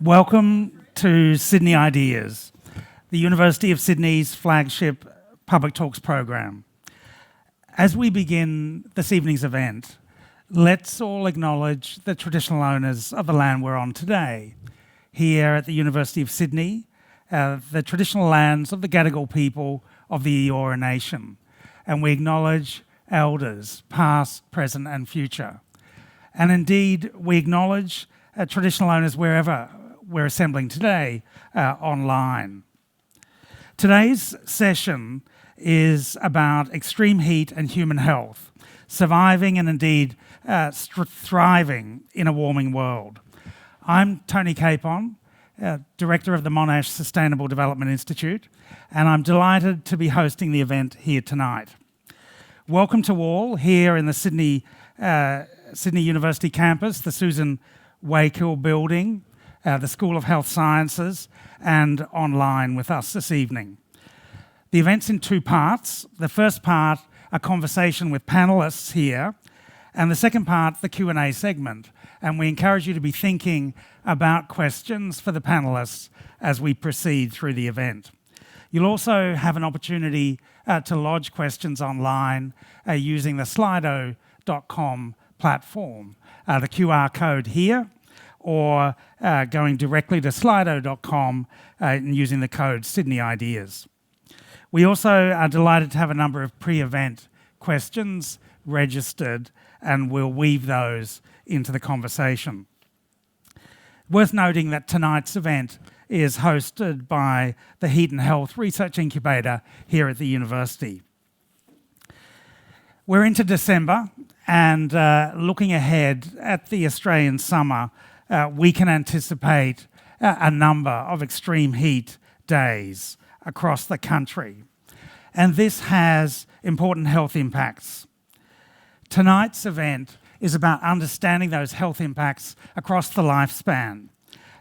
Welcome to Sydney Ideas, the University of Sydney's flagship Public Talks program. As we begin this evening's event, let's all acknowledge the traditional owners of the land we're on today. Here at the University of Sydney, the traditional lands of the Gadigal people of the Eora Nation. And we acknowledge elders, past, present and future. And indeed, we acknowledge traditional owners wherever we're assembling today online. Today's session is about extreme heat and human health, surviving and indeed thriving in a warming world. I'm Tony Capon, Director of the Monash Sustainable Development Institute, and I'm delighted to be hosting the event here tonight. Welcome to all here in the Sydney University campus, the Susan Wakil Building, the School of Health Sciences, and online with us this evening. The event's in two parts. The first part, a conversation with panelists here, and the second part, the Q&A segment. And we encourage you to be thinking about questions for the panelists as we proceed through the event. You'll also have an opportunity to lodge questions online using the slido.com platform. The QR code here, or going directly to slido.com and using the code Sydney Ideas. We also are delighted to have a number of pre-event questions registered, and we'll weave those into the conversation. Worth noting that tonight's event is hosted by the Health Research Incubator here at the university. We're into December, and looking ahead at the Australian summer, we can anticipate a number of extreme heat days across the country. And this has important health impacts. Tonight's event is about understanding those health impacts across the lifespan,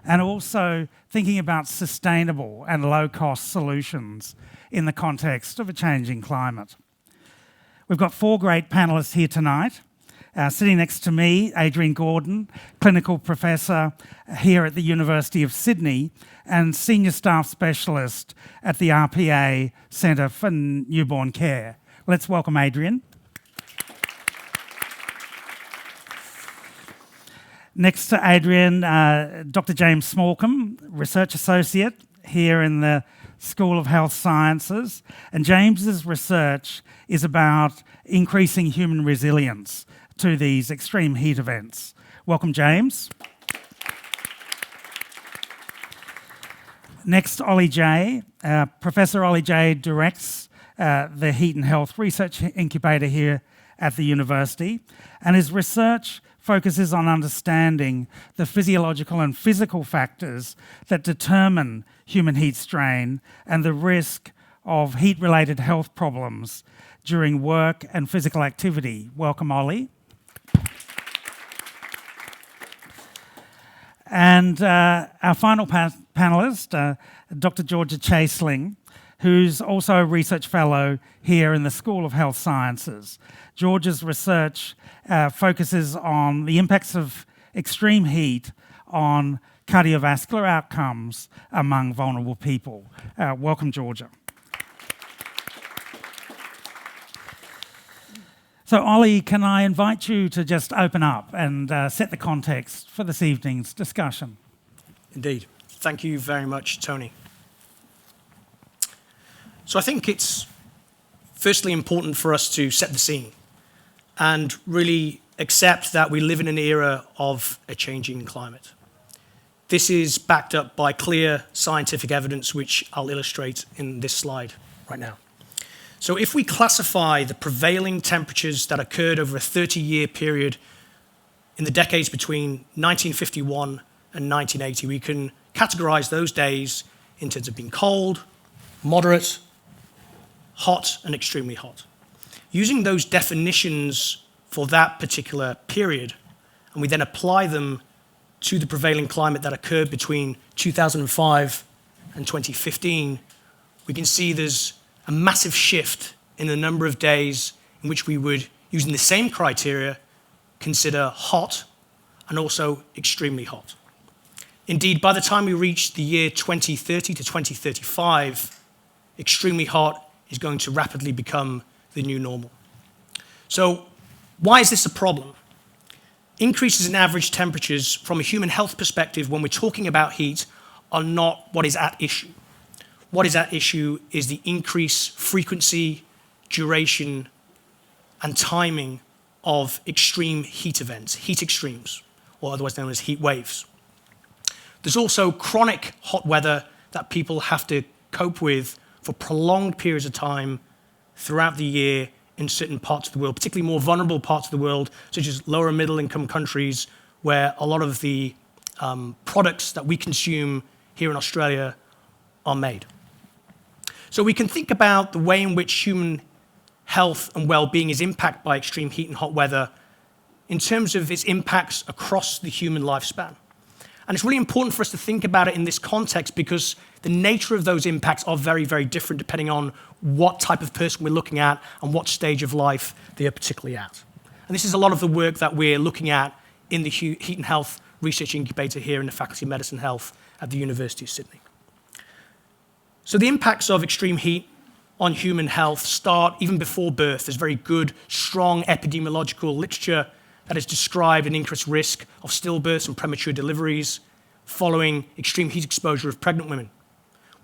and also thinking about sustainable and low-cost solutions in the context of a changing climate. We've got four great panelists here tonight. Sitting next to me, Adrienne Gordon, clinical professor here at the University of Sydney and senior staff specialist at the RPA Centre for Newborn Care. Let's welcome Adrienne. Next to Adrienne, Dr James Smallcombe, research associate here in the School of Health Sciences. And James's research is about increasing human resilience to these extreme heat events. Welcome, James. Next, Ollie Jay. Professor Ollie Jay directs the Health Research Incubator here at the university, and his research focuses on understanding the physiological and physical factors that determine human heat strain and the risk of heat-related health problems during work and physical activity. Welcome, Ollie. And our final panelist, Dr Georgia Chaseling, who's also a research fellow here in the School of Health Sciences. Georgia's research focuses on the impacts of extreme heat on cardiovascular outcomes among vulnerable people. Welcome, Georgia. So, Ollie, can I invite you to just open up and set the context for this evening's discussion? Indeed. Thank you very much, Tony. So I think it's firstly important for us to set the scene and really accept that we live in an era of a changing climate. This is backed up by clear scientific evidence, which I'll illustrate in this slide right now. So if we classify the prevailing temperatures that occurred over a 30-year period in the decades between 1951 and 1980, we can categorize those days in terms of being cold, moderate, hot, and extremely hot. Using those definitions for that particular period, and we then apply them to the prevailing climate that occurred between 2005 and 2015, we can see there's a massive shift in the number of days in which we would, using the same criteria, consider hot and also extremely hot. Indeed, by the time we reach the year 2030 to 2035, extremely hot is going to rapidly become the new normal. So why is this a problem? Increases in average temperatures from a human health perspective when we're talking about heat are not what is at issue. What is at issue is the increased frequency, duration, and timing of extreme heat events, heat extremes, or otherwise known as heat waves. There's also chronic hot weather that people have to cope with for prolonged periods of time throughout the year in certain parts of the world, particularly more vulnerable parts of the world, such as lower and middle income countries, where a lot of the products that we consume here in Australia are made. So we can think about the way in which human health and well-being is impacted by extreme heat and hot weather in terms of its impacts across the human lifespan. And it's really important for us to think about it in this context because the nature of those impacts are very, very different depending on what type of person we're looking at and what stage of life they are particularly at. And this is a lot of the work that we're looking at in the Heat and Health Research Incubator here in the Faculty of Medicine and Health at the University of Sydney. So the impacts of extreme heat on human health start even before birth. There's very good, strong epidemiological literature that has described an increased risk of stillbirths and premature deliveries following extreme heat exposure of pregnant women.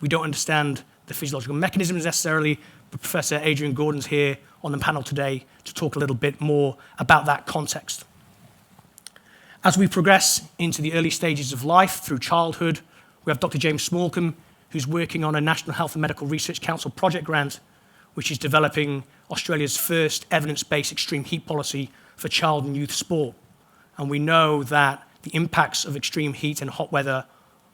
We don't understand the physiological mechanisms necessarily, but Professor Adrienne Gordon's here on the panel today to talk a little bit more about that context. As we progress into the early stages of life through childhood, we have Dr James Smallcombe, who's working on a National Health and Medical Research Council project grant, which is developing Australia's first evidence-based extreme heat policy for child and youth sport. And we know that the impacts of extreme heat and hot weather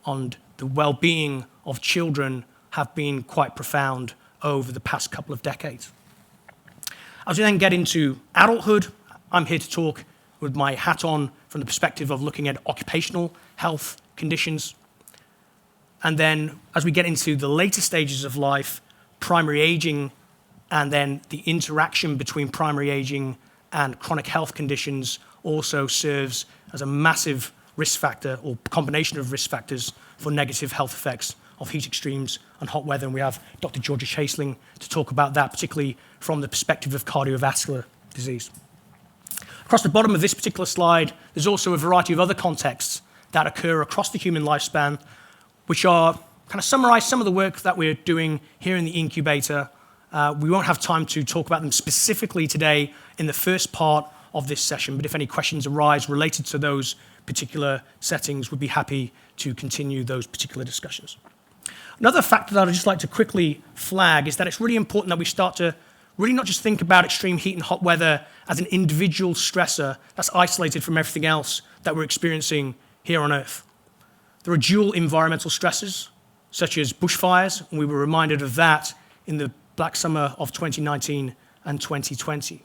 on the well-being of children have been quite profound over the past couple of decades. As we then get into adulthood, I'm here to talk with my hat on from the perspective of looking at occupational health conditions. And then as we get into the later stages of life, primary aging, and then the interaction between primary aging and chronic health conditions also serves as a massive risk factor or combination of risk factors for negative health effects of heat extremes and hot weather. And we have Dr. Georgia Chaseling to talk about that, particularly from the perspective of cardiovascular disease. Across the bottom of this particular slide, there's also a variety of other contexts that occur across the human lifespan, which are kind of summarize some of the work that we're doing here in the incubator. We won't have time to talk about them specifically today in the first part of this session, but if any questions arise related to those particular settings, we'd be happy to continue those particular discussions. Another factor that I'd just like to quickly flag is that it's really important that we start to really not just think about extreme heat and hot weather as an individual stressor that's isolated from everything else that we're experiencing here on Earth. There are dual environmental stresses, such as bushfires, and we were reminded of that in the Black Summer of 2019 and 2020.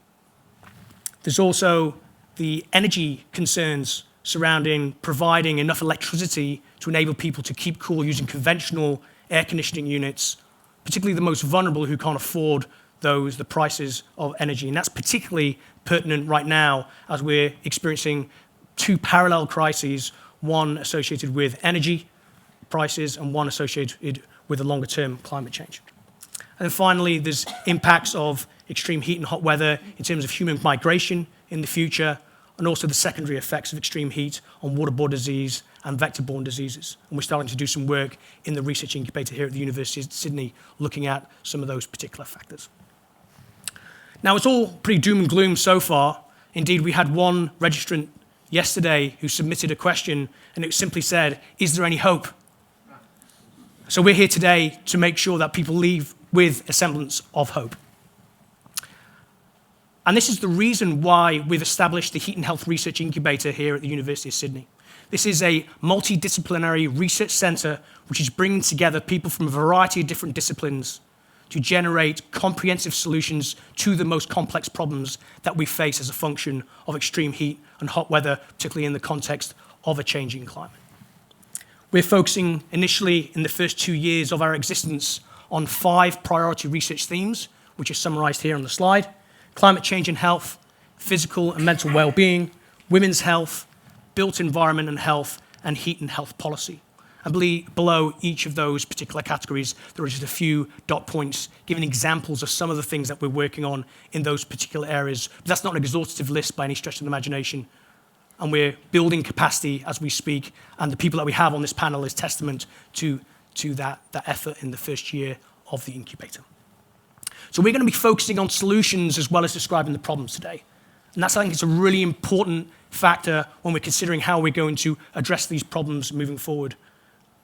There's also the energy concerns surrounding providing enough electricity to enable people to keep cool using conventional air conditioning units, particularly the most vulnerable who can't afford the prices of energy. And that's particularly pertinent right now as we're experiencing two parallel crises, one associated with energy prices and one associated with the longer-term climate change. And then finally, there's impacts of extreme heat and hot weather in terms of human migration in the future, and also the secondary effects of extreme heat on waterborne disease and vector-borne diseases. And we're starting to do some work in the research incubator here at the University of Sydney looking at some of those particular factors. Now, it's all pretty doom and gloom so far. Indeed, we had one registrant yesterday who submitted a question, and it simply said, "Is there any hope?" So we're here today to make sure that people leave with a semblance of hope. And this is the reason why we've established the Heat and Health Research Incubator here at the University of Sydney. This is a multidisciplinary research centre which is bringing together people from a variety of different disciplines to generate comprehensive solutions to the most complex problems that we face as a function of extreme heat and hot weather, particularly in the context of a changing climate. We're focusing initially in the first 2 years of our existence on 5 priority research themes, which are summarised here on the slide: climate change and health, physical and mental well-being, women's health, built environment and health, and heat and health policy. And below each of those particular categories, there are just a few dot points giving examples of some of the things that we're working on in those particular areas. But that's not an exhaustive list by any stretch of the imagination. And we're building capacity as we speak, and the people that we have on this panel is testament to that effort in the first year of the incubator. So we're going to be focusing on solutions as well as describing the problems today. And that's, I think, it's a really important factor when we're considering how we're going to address these problems moving forward.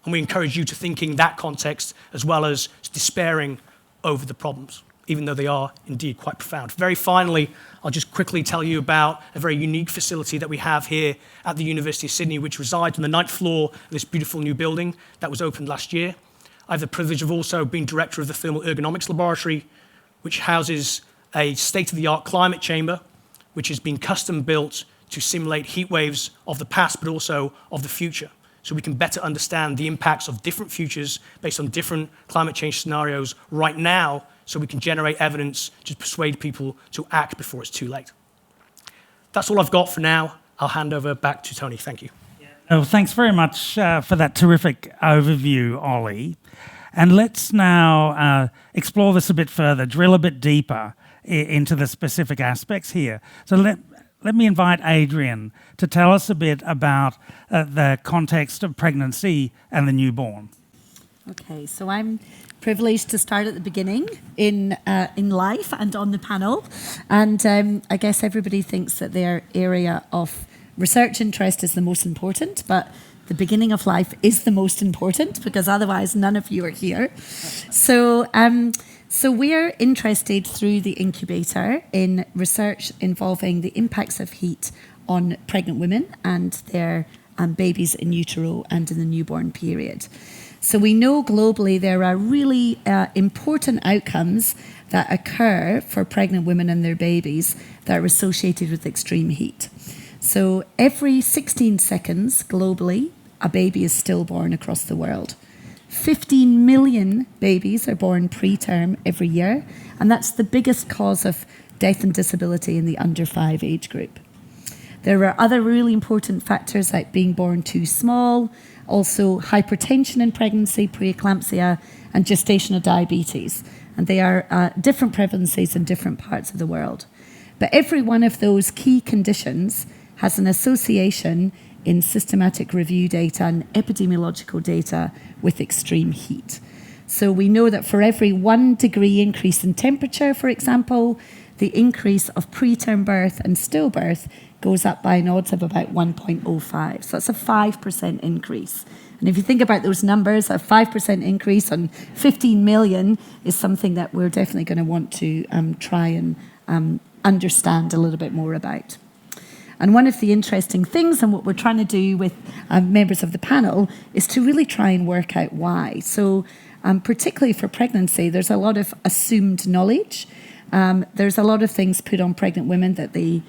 And we encourage you to think in that context as well as despairing over the problems, even though they are indeed quite profound. Very finally, I'll just quickly tell you about a very unique facility that we have here at the University of Sydney, which resides on the 9th floor of this beautiful new building that was opened last year. I have the privilege of also being director of the Thermal Ergonomics Laboratory, which houses a state-of-the-art climate chamber, which has been custom built to simulate heat waves of the past, but also of the future, so we can better understand the impacts of different futures based on different climate change scenarios right now, so we can generate evidence to persuade people to act before it's too late. That's all I've got for now. I'll hand over back to Tony. Thank you. Oh, thanks very much for that terrific overview, Ollie. And let's now explore this a bit further, drill a bit deeper into the specific aspects here. So let me invite Adrienne to tell us a bit about the context of pregnancy and the newborn. Okay, so I'm privileged to start at the beginning in life and on the panel. And I guess everybody thinks that their area of research interest is the most important, but the beginning of life is the most important, because otherwise none of you are here. So we're interested through the incubator in research involving the impacts of heat on pregnant women and their babies in utero and in the newborn period. So we know globally there are really important outcomes that occur for pregnant women and their babies that are associated with extreme heat. So every 16 seconds globally, a baby is stillborn across the world. 15 million babies are born preterm every year, and that's the biggest cause of death and disability in the under 5 age group. There are other really important factors like being born too small, also hypertension in pregnancy, preeclampsia, and gestational diabetes. And they are different prevalencies in different parts of the world. But every one of those key conditions has an association in systematic review data and epidemiological data with extreme heat. So we know that for every 1 degree increase in temperature, for example, the increase of preterm birth and stillbirth goes up by an odds of about 1.05. So that's a 5% increase. And if you think about those numbers, a 5% increase on 15 million is something that we're definitely going to want to try and understand a little bit more about. And one of the interesting things, and what we're trying to do with members of the panel, is to really try and work out why. So particularly for pregnancy, there's a lot of assumed knowledge. There's a lot of things put on pregnant women that they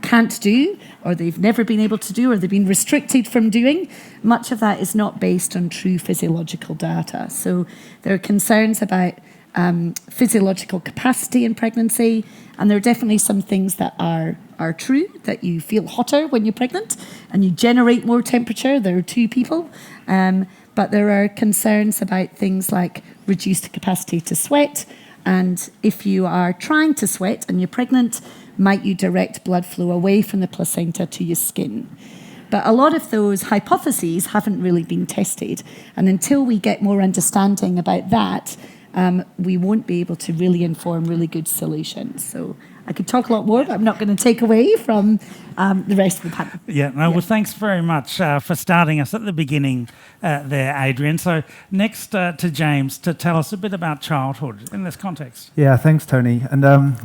can't do, or they've never been able to do, or they've been restricted from doing. Much of that is not based on true physiological data. So there are concerns about physiological capacity in pregnancy, and there are definitely some things that are true, that you feel hotter when you're pregnant and you generate more temperature. There are 2 people. But there are concerns about things like reduced capacity to sweat, and if you are trying to sweat and you're pregnant, might you direct blood flow away from the placenta to your skin? But a lot of those hypotheses haven't really been tested, and until we get more understanding about that, we won't be able to really inform really good solutions. So I could talk a lot more, but I'm not going to take away from the rest of the panel. Well, thanks very much for starting us at the beginning there, Adrienne. So next to James to tell us a bit about childhood in this context. Yeah, thanks, Tony. And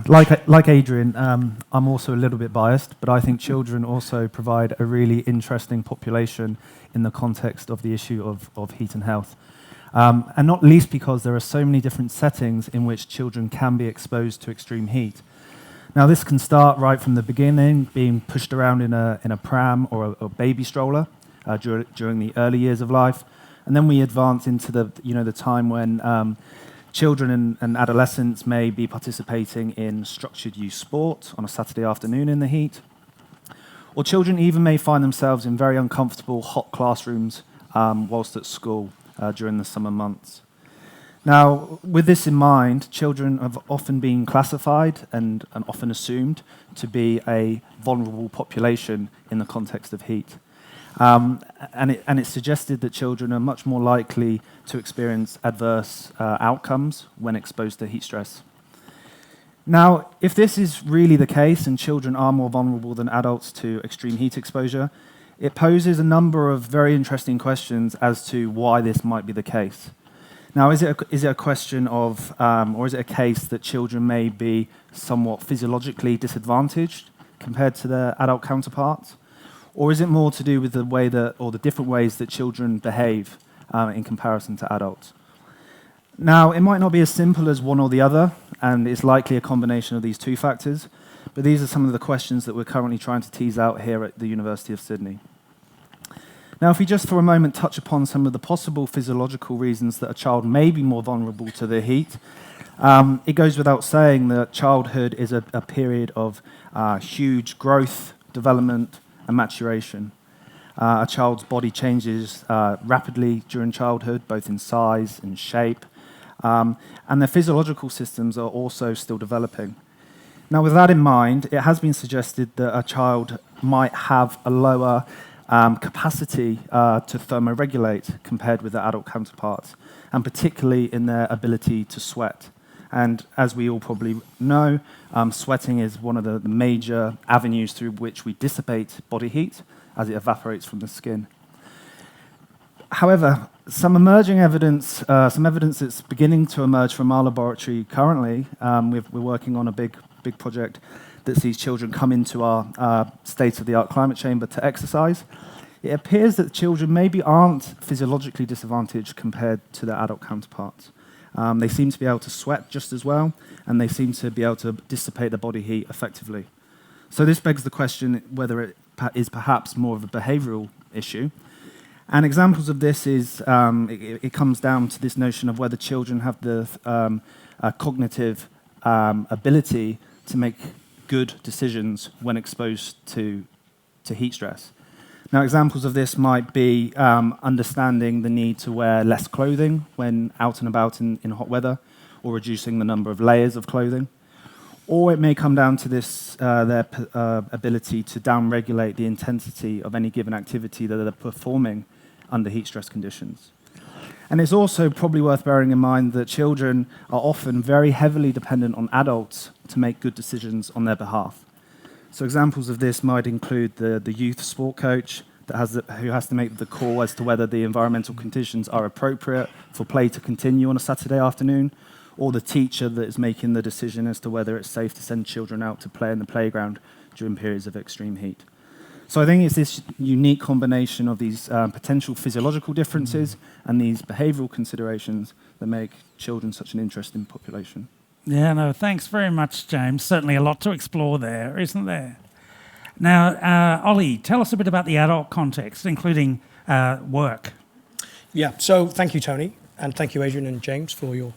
like Adrienne, I'm also a little bit biased, but I think children also provide a really interesting population in the context of the issue of heat and health. And not least because there are so many different settings in which children can be exposed to extreme heat. Now, this can start right from the beginning, being pushed around in a pram or a baby stroller during the early years of life, and then we advance into the time when children and adolescents may be participating in structured youth sport on a Saturday afternoon in the heat, Or children even may find themselves in very uncomfortable hot classrooms whilst at school during the summer months. Now, with this in mind, children have often been classified and often assumed to be a vulnerable population in the context of heat. And it's suggested that children are much more likely to experience adverse outcomes when exposed to heat stress. Now, if this is really the case and children are more vulnerable than adults to extreme heat exposure, it poses a number of very interesting questions as to why this might be the case. Now, is it a question of, or is it a case that children may be somewhat physiologically disadvantaged compared to their adult counterparts? Or is it more to do with the way that, or the different ways that children behave in comparison to adults? Now, it might not be as simple as one or the other, and it's likely a combination of these two factors, but these are some of the questions that we're currently trying to tease out here at the University of Sydney. Now, if we just for a moment touch upon some of the possible physiological reasons that a child may be more vulnerable to the heat, it goes without saying that childhood is a period of huge growth, development, and maturation. A child's body changes rapidly during childhood, both in size and shape, and their physiological systems are also still developing. Now, with that in mind, it has been suggested that a child might have a lower capacity to thermoregulate compared with their adult counterparts, and particularly in their ability to sweat. And as we all probably know, sweating is one of the major avenues through which we dissipate body heat as it evaporates from the skin. However, some evidence that's beginning to emerge from our laboratory currently, we're working on a big project that sees children come into our state-of-the-art climate chamber to exercise. It appears that children maybe aren't physiologically disadvantaged compared to their adult counterparts. They seem to be able to sweat just as well, and they seem to be able to dissipate their body heat effectively. So this begs the question whether it is perhaps more of a behavioural issue. And examples of this is, it comes down to this notion of whether children have the cognitive ability to make good decisions when exposed to heat stress. Now, examples of this might be understanding the need to wear less clothing when out and about in hot weather, or reducing the number of layers of clothing. Or it may come down to this, their ability to downregulate the intensity of any given activity that they're performing under heat stress conditions. And it's also probably worth bearing in mind that children are often very heavily dependent on adults to make good decisions on their behalf. So examples of this might include the youth sport coach who has to make the call as to whether the environmental conditions are appropriate for play to continue on a Saturday afternoon, or the teacher that is making the decision as to whether it's safe to send children out to play in the playground during periods of extreme heat. So I think it's this unique combination of these potential physiological differences and these behavioural considerations that make children such an interesting population. Yeah, no, thanks very much, James. Certainly a lot to explore there, isn't there? Now, Ollie, tell us a bit about the adult context, including work. Yeah, so thank you, Tony, and thank you, Adrienne and James, for your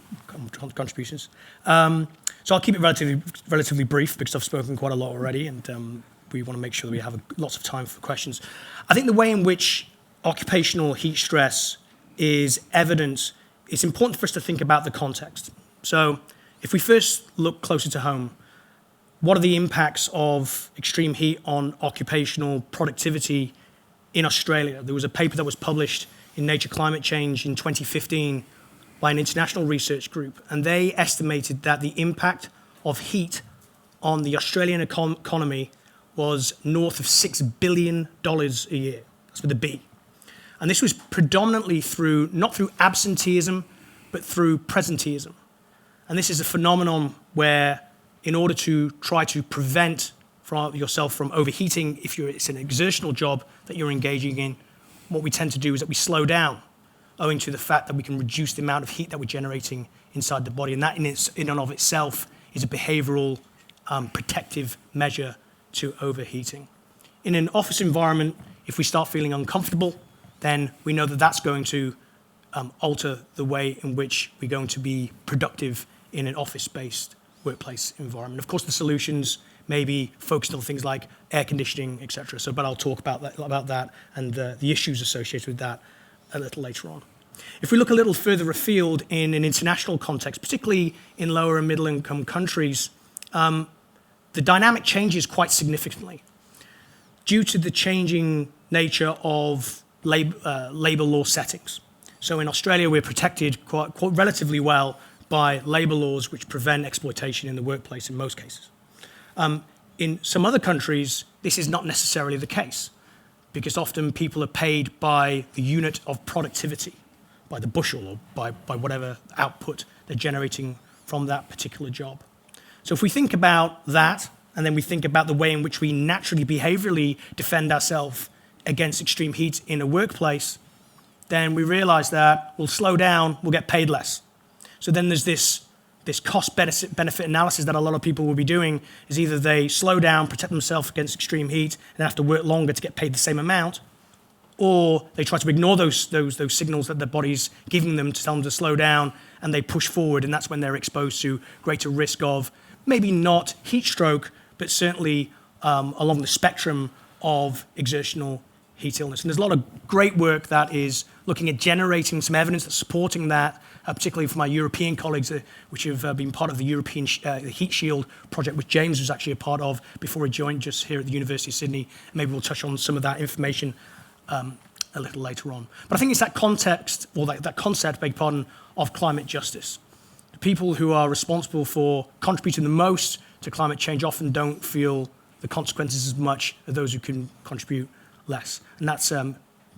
contributions. So I'll keep it relatively brief because I've spoken quite a lot already, and we want to make sure that we have lots of time for questions. I think the way in which occupational heat stress is evident, it's important for us to think about the context. So if we first look closer to home, what are the impacts of extreme heat on occupational productivity in Australia? There was a paper that was published in Nature Climate Change in 2015 by an international research group, and they estimated that the impact of heat on the Australian economy was north of $6 billion a year. That's with a B. And this was predominantly not through absenteeism, but through presenteeism. And this is a phenomenon where, in order to try to prevent yourself from overheating, if it's an exertional job that you're engaging in, what we tend to do is that we slow down, owing to the fact that we can reduce the amount of heat that we're generating inside the body. And that in and of itself is a behavioral protective measure to overheating. In an office environment, if we start feeling uncomfortable, then we know that that's going to alter the way in which we're going to be productive in an office-based workplace environment. Of course, the solutions maybe focused on things like air conditioning, etc. So, but I'll talk about that and the issues associated with that a little later on. If we look a little further afield in an international context, particularly in lower and middle income countries, the dynamic changes quite significantly due to the changing nature of labour law settings. So in Australia, we're protected quite relatively well by labour laws which prevent exploitation in the workplace in most cases. In some other countries, this is not necessarily the case, because often people are paid by the unit of productivity, by the bushel, or by whatever output they're generating from that particular job. So if we think about that, and then we think about the way in which we naturally behaviorally defend ourselves against extreme heat in a workplace, then we realize that we'll slow down, we'll get paid less. So then there's this cost-benefit analysis that a lot of people will be doing, is either they slow down, protect themselves against extreme heat, and have to work longer to get paid the same amount, or they try to ignore those signals that their body's giving them to tell them to slow down, and they push forward, and that's when they're exposed to greater risk of maybe not heat stroke, but certainly along the spectrum of exertional heat illness. And there's a lot of great work that is looking at generating some evidence that's supporting that, particularly from my European colleagues, which have been part of the European Heat Shield project, which James was actually a part of before he joined just here at the University of Sydney. Maybe we'll touch on some of that information a little later on. But I think it's that context, or that concept, beg your pardon, of climate justice. The people who are responsible for contributing the most to climate change often don't feel the consequences as much as those who can contribute less. And that's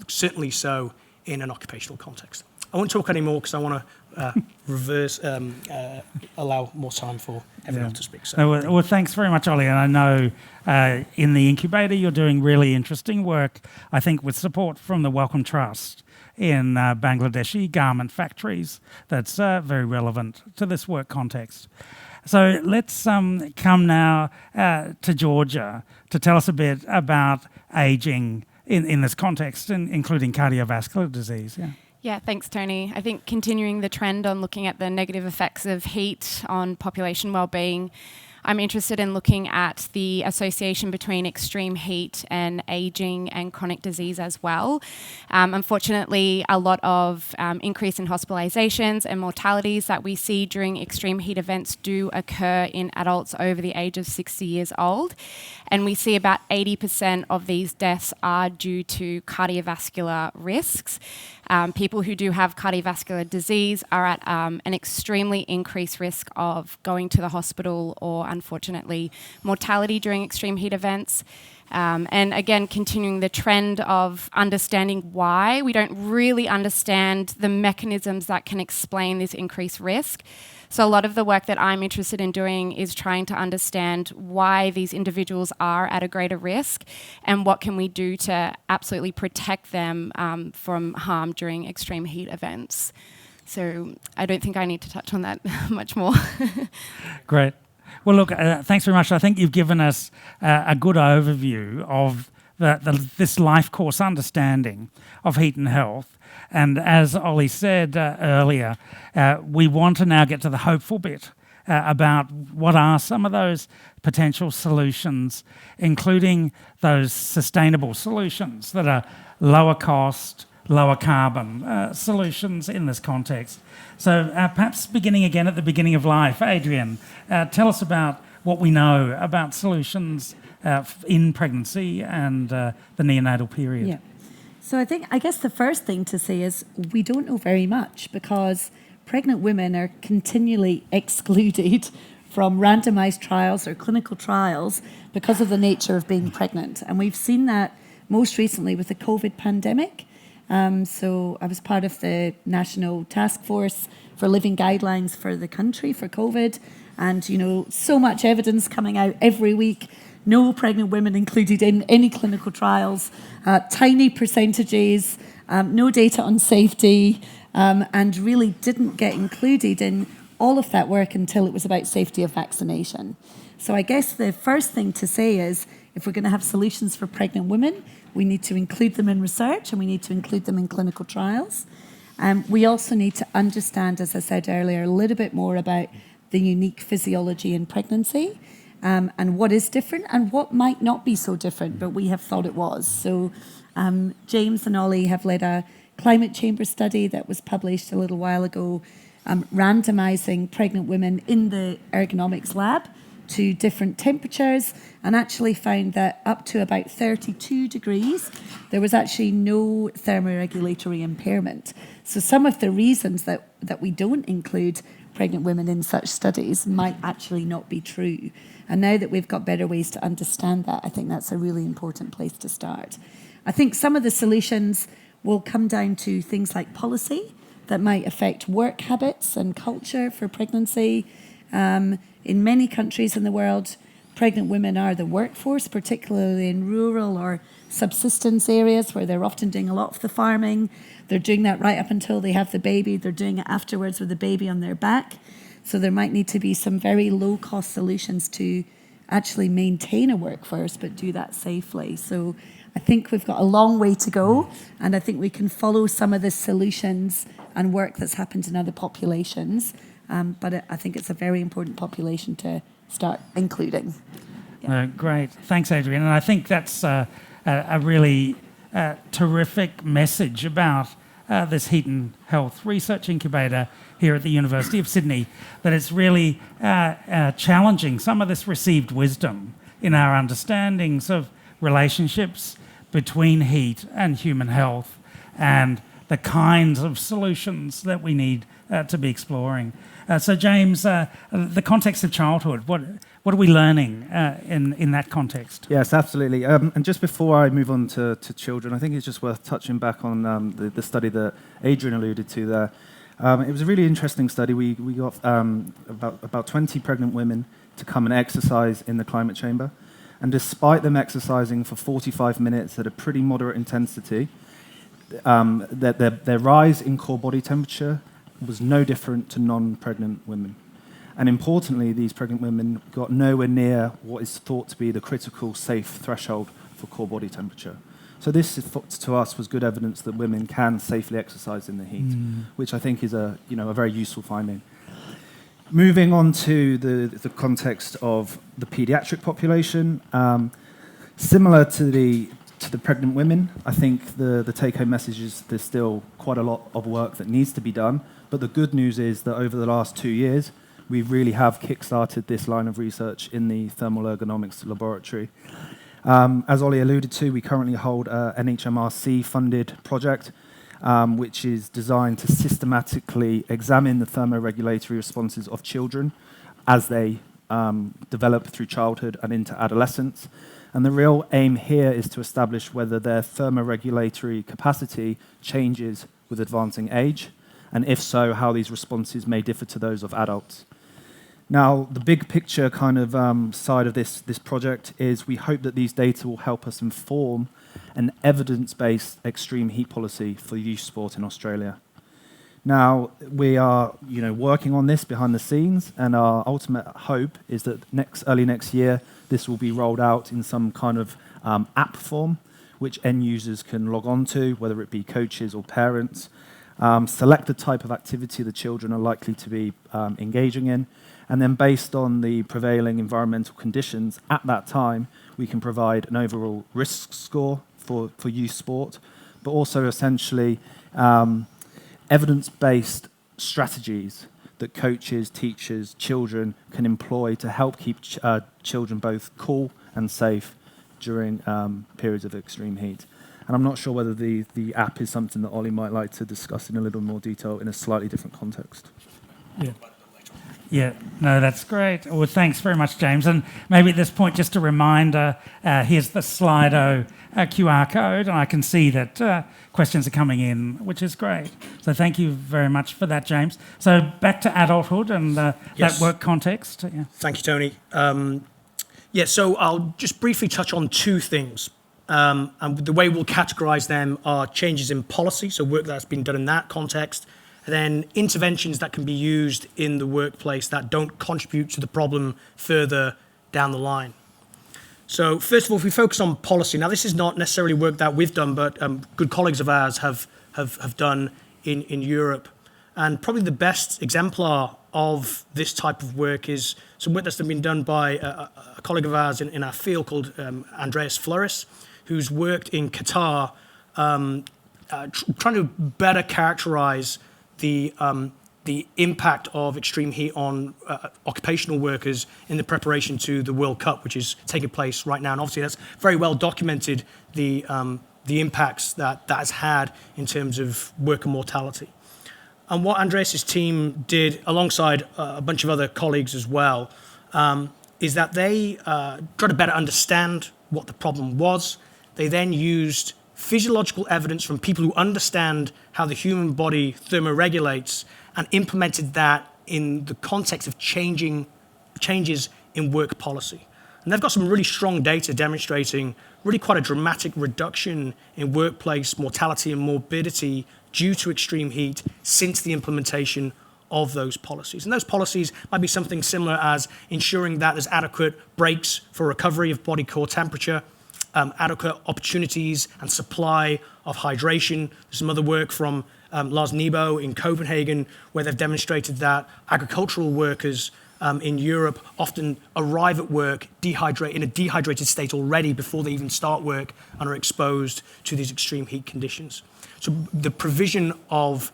certainly so in an occupational context. I won't talk anymore because I want to allow more time for everyone else to speak. So. Well, thanks very much, Ollie. And I know in the incubator you're doing really interesting work, I think with support from the Wellcome Trust in Bangladeshi garment factories that's very relevant to this work context. So let's come now to Georgia to tell us a bit about ageing in this context, including cardiovascular disease. Yeah, thanks, Tony. I think continuing the trend on looking at the negative effects of heat on population wellbeing, I'm interested in looking at the association between extreme heat and ageing and chronic disease as well. Unfortunately, a lot of increase in hospitalizations and mortalities that we see during extreme heat events do occur in adults over the age of 60 years old. And we see about 80% of these deaths are due to cardiovascular risks. People who do have cardiovascular disease are at an extremely increased risk of going to the hospital or, unfortunately, mortality during extreme heat events. And again, continuing the trend of understanding why. We don't really understand the mechanisms that can explain this increased risk. So a lot of the work that I'm interested in doing is trying to understand why these individuals are at a greater risk and what can we do to absolutely protect them from harm during extreme heat events. So I don't think I need to touch on that much more. Great. Well, look, thanks very much. I think you've given us a good overview of this life course understanding of heat and health. And as Ollie said earlier, we want to now get to the hopeful bit about what are some of those potential solutions, including those sustainable solutions that are lower cost, lower carbon solutions in this context. So perhaps beginning again at the beginning of life, Adrienne, tell us about what we know about solutions in pregnancy and the neonatal period. Yeah. So I guess the first thing to say is we don't know very much because pregnant women are continually excluded from randomized trials or clinical trials because of the nature of being pregnant. And we've seen that most recently with the COVID pandemic. So I was part of the National Task Force for Living Guidelines for the country for COVID. And, so much evidence coming out every week. No pregnant women included in any clinical trials, tiny percentages, no data on safety, and really didn't get included in all of that work until it was about safety of vaccination. So I guess the first thing to say is if we're going to have solutions for pregnant women, we need to include them in research and we need to include them in clinical trials. We also need to understand, as I said earlier, a little bit more about the unique physiology in pregnancy and what is different and what might not be so different, but we have thought it was. So James and Ollie have led a climate chamber study that was published a little while ago, randomizing pregnant women in the ergonomics lab to different temperatures, and actually found that up to about 32 degrees, there was actually no thermoregulatory impairment. So some of the reasons that we don't include pregnant women in such studies might actually not be true. And now that we've got better ways to understand that, I think that's a really important place to start. I think some of the solutions will come down to things like policy that might affect work habits and culture for pregnancy. In many countries in the world, pregnant women are the workforce, particularly in rural or subsistence areas where they're often doing a lot of the farming. They're doing that right up until they have the baby. They're doing it afterwards with the baby on their back. So there might need to be some very low-cost solutions to actually maintain a workforce, but do that safely. So I think we've got a long way to go, and I think we can follow some of the solutions and work that's happened in other populations. But I think it's a very important population to start including. Yeah. Great. Thanks, Adrienne. And I think that's a really terrific message about this Heat and Health Research Incubator here at the University of Sydney, that it's really challenging some of this received wisdom in our understandings of relationships between heat and human health and the kinds of solutions that we need to be exploring. So James, the context of childhood, what are we learning in that context? Yes, absolutely. And just before I move on to children, I think it's just worth touching back on the study that Adrienne alluded to there. It was a really interesting study. We got about 20 pregnant women to come and exercise in the climate chamber. And despite them exercising for 45 minutes at a pretty moderate intensity, their rise in core body temperature was no different to non-pregnant women. And importantly, these pregnant women got nowhere near what is thought to be the critical safe threshold for core body temperature. So this, to us, was good evidence that women can safely exercise in the heat, which I think is a very useful finding. Moving on to the context of the pediatric population, similar to the pregnant women, I think the take-home message is there's still quite a lot of work that needs to be done. But the good news is that over the last 2 years, we really have kick-started this line of research in the thermal ergonomics laboratory. As Ollie alluded to, we currently hold an NHMRC-funded project, which is designed to systematically examine the thermoregulatory responses of children as they develop through childhood and into adolescence. And the real aim here is to establish whether their thermoregulatory capacity changes with advancing age, and if so, how these responses may differ to those of adults. Now, the big picture kind of side of this project is we hope that these data will help us inform an evidence-based extreme heat policy for youth sport in Australia. Now, we are working on this behind the scenes, and our ultimate hope is that early next year, this will be rolled out in some kind of app form, which end users can log on to, whether it be coaches or parents, select the type of activity the children are likely to be engaging in, and then based on the prevailing environmental conditions at that time, we can provide an overall risk score for youth sport, but also essentially evidence-based strategies that coaches, teachers, children can employ to help keep children both cool and safe during periods of extreme heat. And I'm not sure whether the app is something that Ollie might like to discuss in a little more detail in a slightly different context. Yeah, no, that's great. Well, thanks very much, James. And maybe at this point, just a reminder, here's the Slido QR code, and I can see that questions are coming in, which is great. So thank you very much for that, James. So back to adulthood and that work context. Yeah. Thank you, Tony. So I'll just briefly touch on two things. And the way we'll categorise them are changes in policy, so work that's been done in that context, and then interventions that can be used in the workplace that don't contribute to the problem further down the line. So first of all, if we focus on policy, now this is not necessarily work that we've done, but good colleagues of ours have done in Europe. And probably the best exemplar of this type of work is some work that's been done by a colleague of ours in our field called Andreas Flores, who's worked in Qatar trying to better characterize the impact of extreme heat on occupational workers in the preparation to the World Cup, which is taking place right now. And obviously that's very well documented, the impacts that has had in terms of worker mortality. And what Andreas' team did, alongside a bunch of other colleagues as well, is that they tried to better understand what the problem was. They then used physiological evidence from people who understand how the human body thermoregulates and implemented that in the context of changes in work policy. And they've got some really strong data demonstrating really quite a dramatic reduction in workplace mortality and morbidity due to extreme heat since the implementation of those policies. And those policies might be something similar as ensuring that there's adequate breaks for recovery of body core temperature, adequate opportunities and supply of hydration. There's some other work from Lars Nebo in Copenhagen, where they've demonstrated that agricultural workers in Europe often arrive at work in a dehydrated state already before they even start work and are exposed to these extreme heat conditions. So the provision of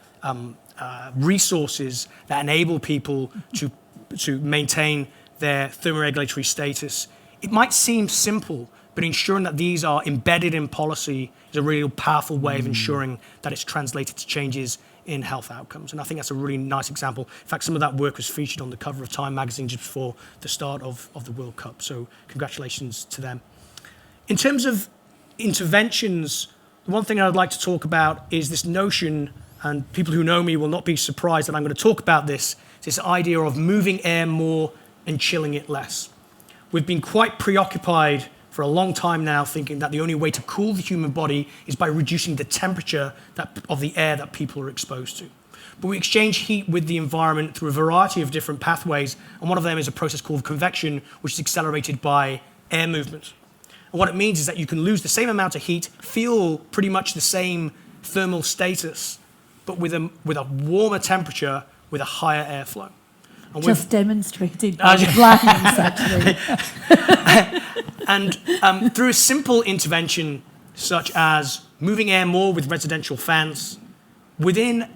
resources that enable people to maintain their thermoregulatory status, it might seem simple, but ensuring that these are embedded in policy is a really powerful way of ensuring that it's translated to changes in health outcomes. And I think that's a really nice example. In fact, some of that work was featured on the cover of Time magazine just before the start of the World Cup. So congratulations to them. In terms of interventions, the one thing I'd like to talk about is this notion, and people who know me will not be surprised that I'm going to talk about this idea of moving air more and chilling it less. We've been quite preoccupied for a long time now, thinking that the only way to cool the human body is by reducing the temperature of the air that people are exposed to. But we exchange heat with the environment through a variety of different pathways, and one of them is a process called convection, which is accelerated by air movement. And what it means is that you can lose the same amount of heat, feel pretty much the same thermal status, but with a warmer temperature with a higher airflow. And just demonstrated by the blinds, actually. And through a simple intervention, such as moving air more with residential fans, within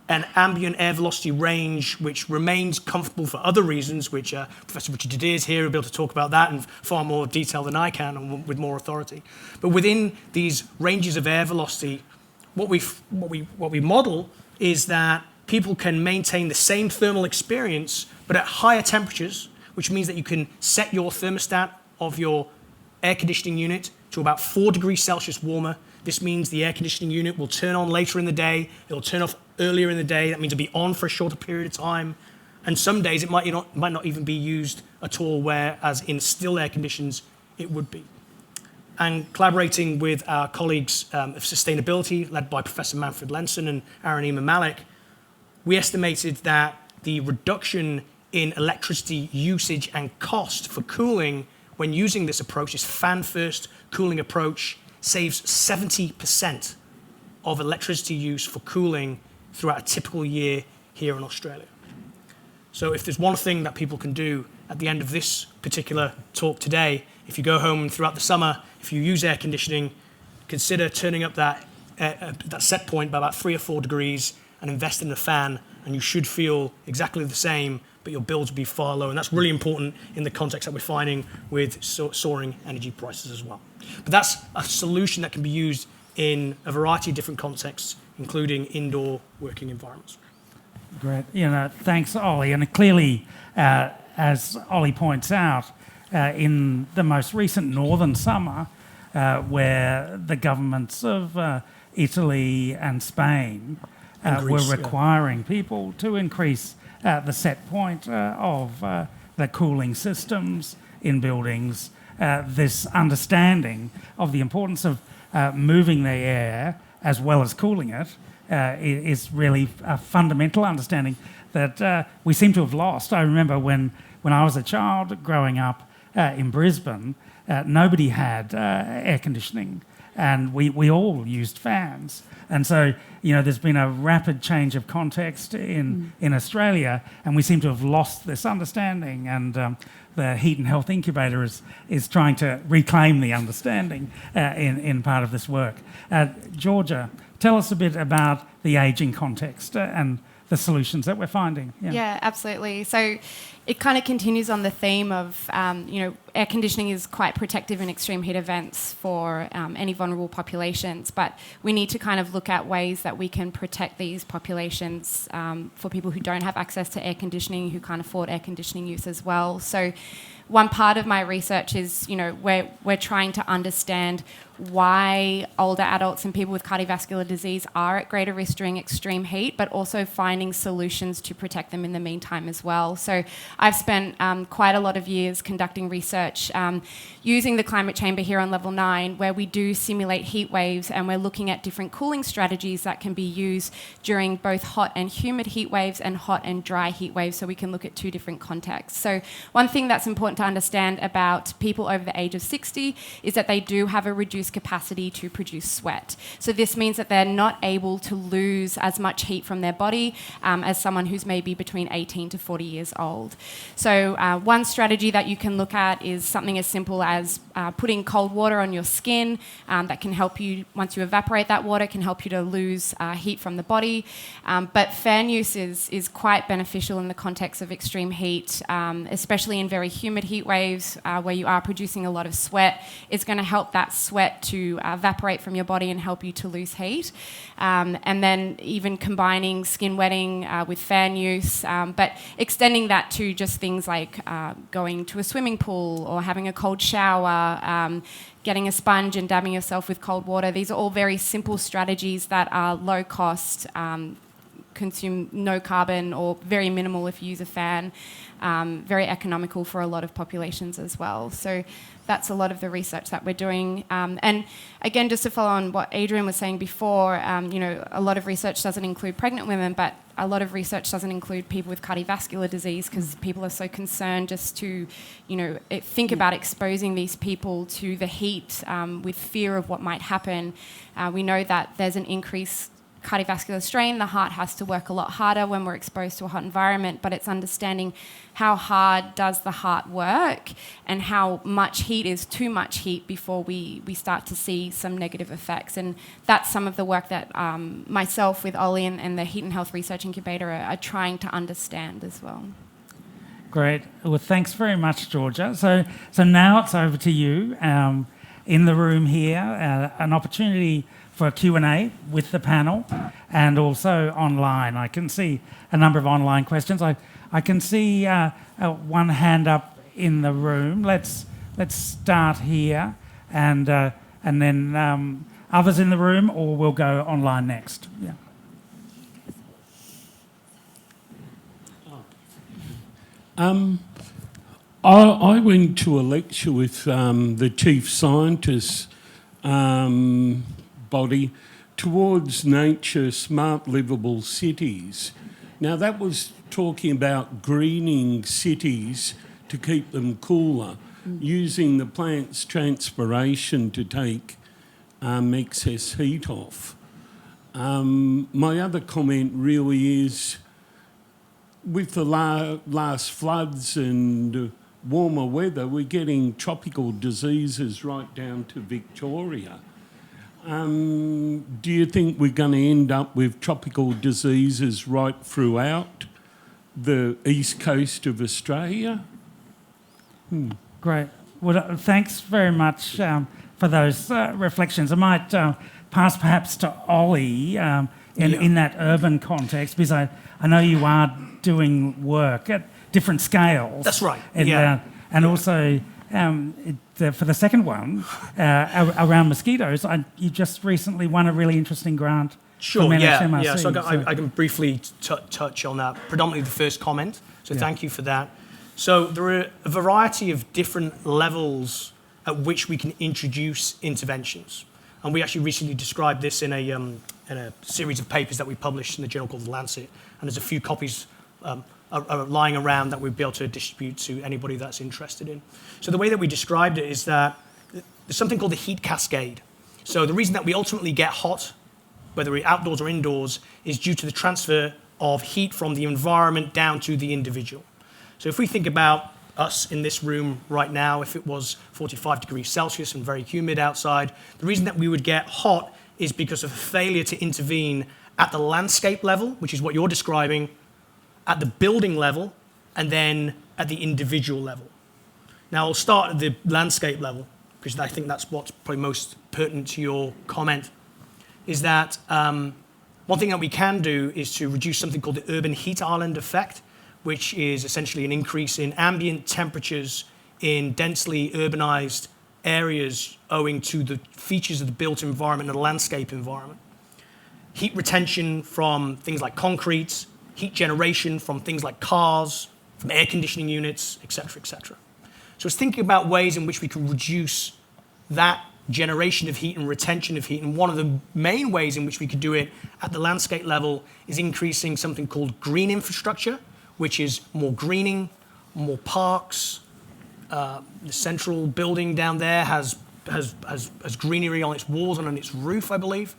an ambient air velocity range which remains comfortable for other reasons, which Professor Richard Didier is here, will be able to talk about that in far more detail than I can and with more authority. But within these ranges of air velocity, what we model is that people can maintain the same thermal experience, but at higher temperatures, which means that you can set your thermostat of your air conditioning unit to about 4 degrees Celsius warmer. This means the air conditioning unit will turn on later in the day, it'll turn off earlier in the day. That means it'll be on for a shorter period of time. And some days it might not even be used at all, whereas in still air conditions it would be. And collaborating with our colleagues of sustainability, led by Professor Manfred Lenson and Aranima Malik, we estimated that the reduction in electricity usage and cost for cooling when using this approach, this fan-first cooling approach, saves 70% of electricity use for cooling throughout a typical year here in Australia. So if there's one thing that people can do at the end of this particular talk today, if you go home throughout the summer, if you use air conditioning, consider turning up that set point by about 3 or 4 degrees and invest in a fan, and you should feel exactly the same, but your bills will be far lower. And that's really important in the context that we're finding with soaring energy prices as well. But that's a solution that can be used in a variety of different contexts, including indoor working environments. Great. Thanks, Ollie. And clearly, as Ollie points out, in the most recent northern summer, where the governments of Italy and Spain were requiring people to increase the set point of the cooling systems in buildings, this understanding of the importance of moving the air as well as cooling it is really a fundamental understanding that we seem to have lost. I remember when I was a child growing up in Brisbane, nobody had air conditioning and we all used fans. And so, there's been a rapid change of context in Australia, and we seem to have lost this understanding. And the Heat and Health Incubator is trying to reclaim the understanding in part of this work. Georgia, tell us a bit about the ageing context and the solutions that we're finding. Yeah, absolutely. So it kind of continues on the theme of, air conditioning is quite protective in extreme heat events for any vulnerable populations, but we need to kind of look at ways that we can protect these populations for people who don't have access to air conditioning, who can't afford air conditioning use as well. So one part of my research is, we're trying to understand why older adults and people with cardiovascular disease are at greater risk during extreme heat, but also finding solutions to protect them in the meantime as well. So I've spent quite a lot of years conducting research using the climate chamber here on level 9, where we do simulate heat waves, and we're looking at different cooling strategies that can be used during both hot and humid heat waves and hot and dry heat waves, so we can look at 2 different contexts. So one thing that's important to understand about people over the age of 60 is that they do have a reduced capacity to produce sweat. So this means that they're not able to lose as much heat from their body as someone who's maybe between 18 to 40 years old. So one strategy that you can look at is something as simple as putting cold water on your skin. That can help you, once you evaporate that water, can help you to lose heat from the body. But fan use is quite beneficial in the context of extreme heat, especially in very humid heat waves where you are producing a lot of sweat. It's going to help that sweat to evaporate from your body and help you to lose heat. And then even combining skin wetting with fan use, but extending that to just things like going to a swimming pool or having a cold shower, getting a sponge and dabbing yourself with cold water. These are all very simple strategies that are low cost, consume no carbon or very minimal if you use a fan, very economical for a lot of populations as well. So that's a lot of the research that we're doing. And again, just to follow on what Adrienne was saying before, a lot of research doesn't include pregnant women, but a lot of research doesn't include people with cardiovascular disease because people are so concerned just to, think about exposing these people to the heat with fear of what might happen. We know that there's an increased cardiovascular strain. The heart has to work a lot harder when we're exposed to a hot environment, but it's understanding how hard does the heart work and how much heat is too much heat before we start to see some negative effects. And that's some of the work that myself with Ollie and the Heat and Health Research Incubator are trying to understand as well. Great. Well, thanks very much, Georgia. So now it's over to you. In the room here, an opportunity for a Q&A with the panel and also online. I can see a number of online questions. I can see one hand up in the room. Let's start here and then others in the room, or we'll go online next. Yeah. I went to a lecture with the chief scientist body towards nature, smart, livable cities. Now that was talking about greening cities to keep them cooler, using the plant's transpiration to take excess heat off. My other comment really is, with the last floods and warmer weather, we're getting tropical diseases right down to Victoria. Do you think we're going to end up with tropical diseases right throughout the east coast of Australia? Great. Well, thanks very much for those reflections. I might pass perhaps to Ollie in that urban context, because I know you are doing work at different scales. That's right. And also for the second one, around mosquitoes, you just recently won a really interesting grant. Sure, from yeah. MRC, So I can briefly touch on that, predominantly the first comment. So thank you for that. So there are a variety of different levels at which we can introduce interventions. And we actually recently described this in a series of papers that we published in a journal called The Lancet. And there's a few copies are lying around that we'd be able to distribute to anybody that's interested in. So the way that we described it is that there's something called the heat cascade. So the reason that we ultimately get hot, whether we're outdoors or indoors, is due to the transfer of heat from the environment down to the individual. So if we think about us in this room right now, if it was 45 degrees Celsius and very humid outside, the reason that we would get hot is because of a failure to intervene at the landscape level, which is what you're describing, at the building level, and then at the individual level. Now, I'll start at the landscape level, because I think that's what's probably most pertinent to your comment, is that one thing that we can do is to reduce something called the urban heat island effect, which is essentially an increase in ambient temperatures in densely urbanized areas owing to the features of the built environment and the landscape environment. Heat retention from things like concrete, heat generation from things like cars, from air conditioning units, et cetera, et cetera. So it's thinking about ways in which we can reduce that generation of heat and retention of heat. And one of the main ways in which we could do it at the landscape level is increasing something called green infrastructure, which is more greening, more parks. The central building down there has greenery on its walls and on its roof, I believe.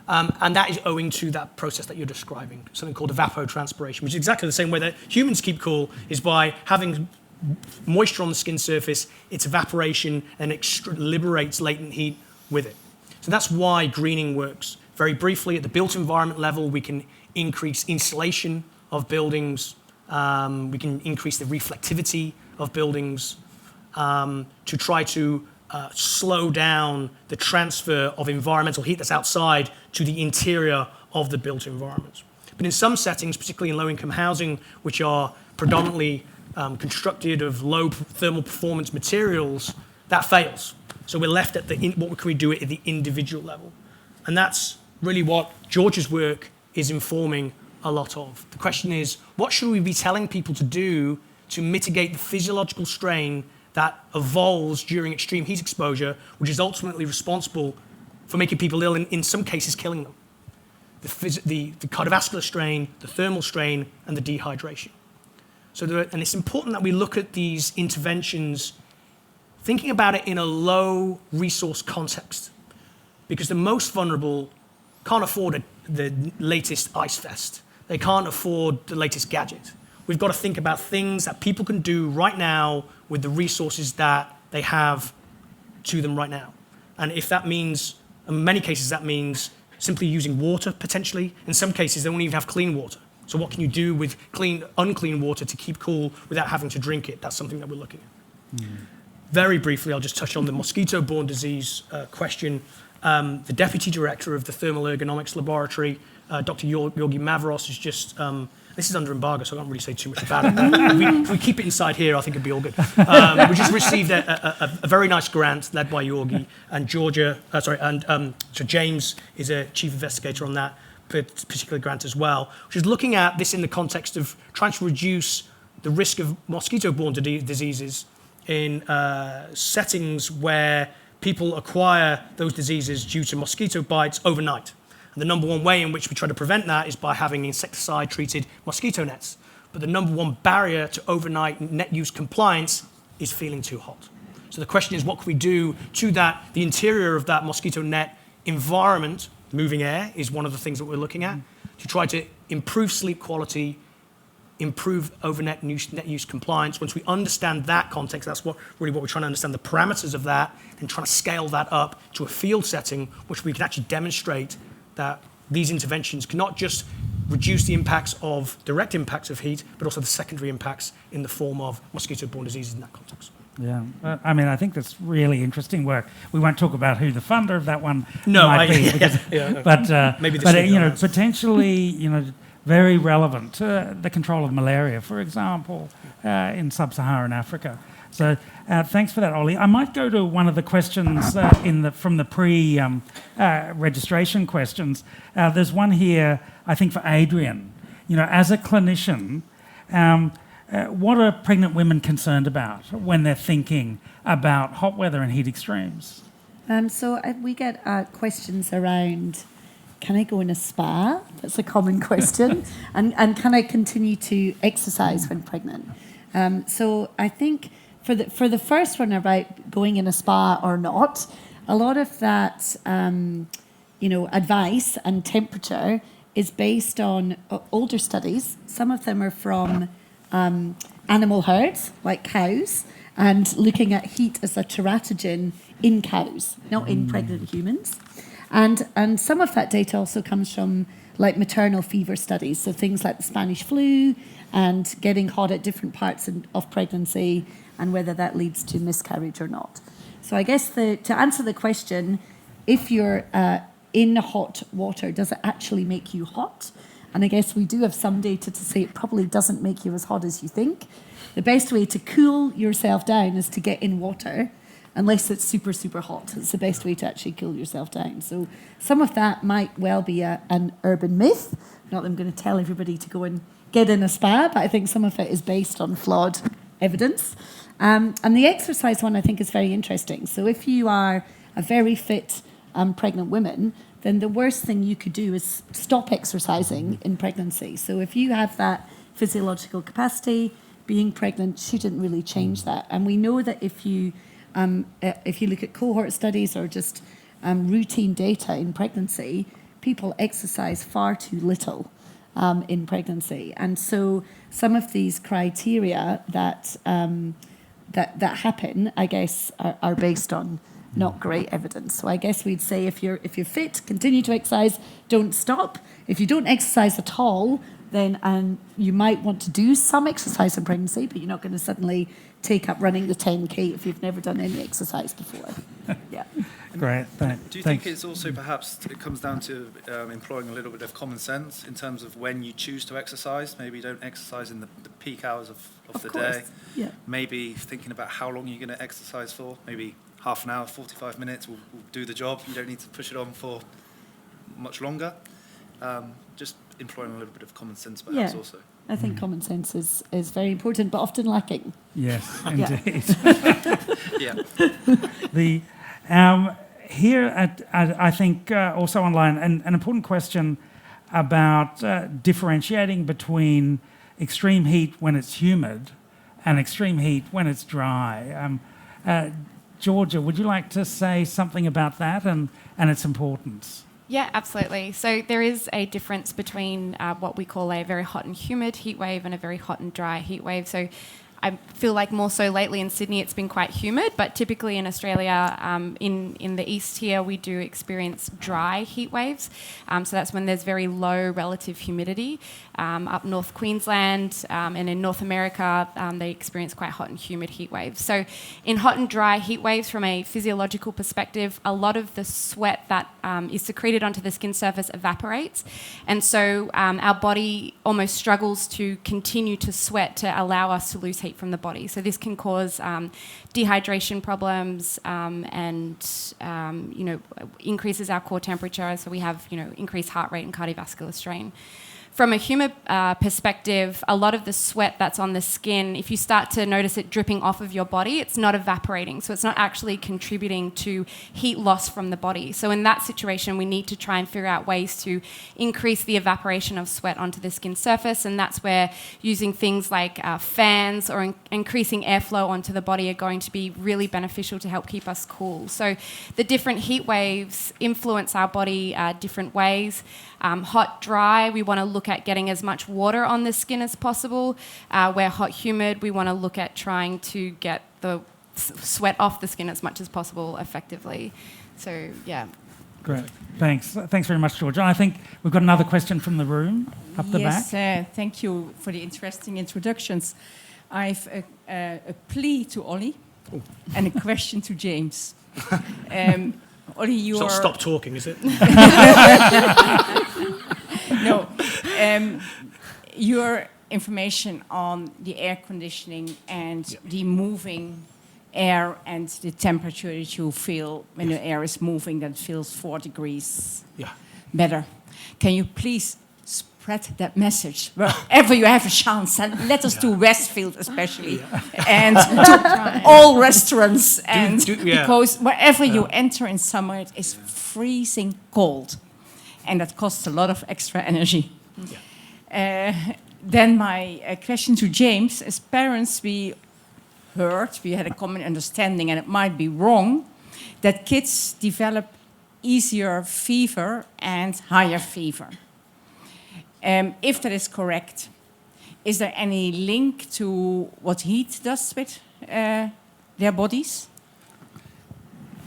And that is owing to that process that you're describing, something called evapotranspiration, which is exactly the same way that humans keep cool, is by having moisture on the skin surface, its evaporation, and liberates latent heat with it. So that's why greening works. Very briefly, at the built environment level, we can increase insulation of buildings. We can increase the reflectivity of buildings to try to slow down the transfer of environmental heat that's outside to the interior of the built environment. But in some settings, particularly in low-income housing, which are predominantly constructed of low thermal performance materials, that fails. So we're left at what can we do at the individual level? And that's really what Georgia's work is informing a lot of. The question is, what should we be telling people to do to mitigate the physiological strain that evolves during extreme heat exposure, which is ultimately responsible for making people ill and in some cases killing them? The cardiovascular strain, the thermal strain, and the dehydration. And it's important that we look at these interventions thinking about it in a low resource context, because the most vulnerable can't afford the latest ice vest. They can't afford the latest gadget. We've got to think about things that people can do right now with the resources that they have to them right now. And if that means, in many cases, that means simply using water, potentially. In some cases, they don't even have clean water. So what can you do with unclean water to keep cool without having to drink it? That's something that we're looking at. Very briefly, I'll just touch on the mosquito-borne disease question. The deputy director of the Thermal Ergonomics Laboratory, Dr. Georgi Mavros, is just, this is under embargo, so I can't really say too much about it. If we keep it inside here, I think it'd be all good. We just received a very nice grant led by Georgi, and so James is a chief investigator on that particular grant as well, which is looking at this in the context of trying to reduce the risk of mosquito-borne diseases in settings where people acquire those diseases due to mosquito bites overnight. And the number one way in which we try to prevent that is by having insecticide-treated mosquito nets. But the number one barrier to overnight net use compliance is feeling too hot. So the question is, what can we do to that? The interior of that mosquito net environment, moving air, is one of the things that we're looking at, to try to improve sleep quality, improve overnight net use compliance. Once we understand that context, that's what we're trying to understand, the parameters of that, and trying to scale that up to a field setting, which we can actually demonstrate that these interventions can not just reduce the direct impacts of heat, but also the secondary impacts in the form of mosquito-borne diseases in that context. Yeah, I mean, I think that's really interesting work. We won't talk about who the funder of that one might be, but maybe potentially, very relevant to the control of malaria, for example, in sub-Saharan Africa. So thanks for that, Ollie. I might go to one of the questions from the pre-registration questions. There's one here, I think, for Adrienne. As a clinician, what are pregnant women concerned about when they're thinking about hot weather and heat extremes? So we get questions around, can I go in a spa? That's a common question. and can I continue to exercise when pregnant? So I think for the first one about going in a spa or not, a lot of that, advice and temperature is based on older studies. Some of them are from animal herds, like cows, and looking at heat as a teratogen in cows, not in pregnant humans. And some of that data also comes from like maternal fever studies, so things like the Spanish flu and getting hot at different parts of pregnancy and whether that leads to miscarriage or not. So I guess to answer the question, if you're in hot water, does it actually make you hot? And I guess we do have some data to say it probably doesn't make you as hot as you think. The best way to cool yourself down is to get in water, unless it's super, super hot. It's the best way to actually cool yourself down. So some of that might well be an urban myth. Not that I'm going to tell everybody to go and get in a spa, but I think some of it is based on flawed evidence. And the exercise one I think is very interesting. So if you are a very fit pregnant woman, then the worst thing you could do is stop exercising in pregnancy. So if you have that physiological capacity, being pregnant shouldn't really change that. And we know that if you look at cohort studies or just routine data in pregnancy, people exercise far too little in pregnancy. And so some of these criteria that happen, I guess, are based on not great evidence. So I guess we'd say if you're fit, continue to exercise, don't stop. If you don't exercise at all, then you might want to do some exercise in pregnancy, but you're not going to suddenly take up running the 10K if you've never done any exercise before. Yeah. Great. Do you think it's also perhaps it comes down to employing a little bit of common sense in terms of when you choose to exercise? Maybe you don't exercise in the peak hours of the course. day. Yeah. Maybe thinking about how long you're going to exercise for. Maybe half an hour, 45 minutes will do the job. You don't need to push it on for much longer. Just employing a little bit of common sense perhaps also. I think common sense is very important, but often lacking. Yes, indeed. Yeah. Here I think also online, an important question about differentiating between extreme heat when it's humid and extreme heat when it's dry. Georgia, would you like to say something about that and its importance? Yeah, absolutely. So there is a difference between what we call a very hot and humid heat wave and a very hot and dry heat wave. So I feel like more so lately in Sydney it's been quite humid, but typically in Australia, in the east here, we do experience dry heat waves. So that's when there's very low relative humidity. Up North Queensland and in North America, they experience quite hot and humid heat waves. So in hot and dry heat waves, from a physiological perspective, a lot of the sweat that is secreted onto the skin surface evaporates. And so our body almost struggles to continue to sweat to allow us to lose heat from the body. So this can cause dehydration problems and increases our core temperature. So we have increased heart rate and cardiovascular strain. From a humid perspective, a lot of the sweat that's on the skin, if you start to notice it dripping off of your body, it's not evaporating. So it's not actually contributing to heat loss from the body. So in that situation, we need to try and figure out ways to increase the evaporation of sweat onto the skin surface. And that's where using things like fans or increasing airflow onto the body are going to be really beneficial to help keep us cool. So the different heat waves influence our body different ways. Hot, dry, we want to look at getting as much water on the skin as possible. Where hot, humid, we want to look at trying to get the sweat off the skin as much as possible effectively. So, yeah. Great. Thanks. Thanks very much, Georgia. I think we've got another question from the room up the back. Yes, thank you for the interesting introductions. I've a plea to Ollie and a question to James. Ollie, you are... Stop talking, is it? No. Your information on the air conditioning and the moving air and the temperature that you feel when the air is moving, that feels 4 degrees better. Can you please spread that message wherever you have a chance, and let us do Westfield especially, and to all restaurants, and because wherever you enter in summer, it is freezing cold, and that costs a lot of extra energy. Then my question to James: as parents, we had a common understanding, and it might be wrong, that kids develop easier fever and higher fever. If that is correct, is there any link to what heat does with their bodies?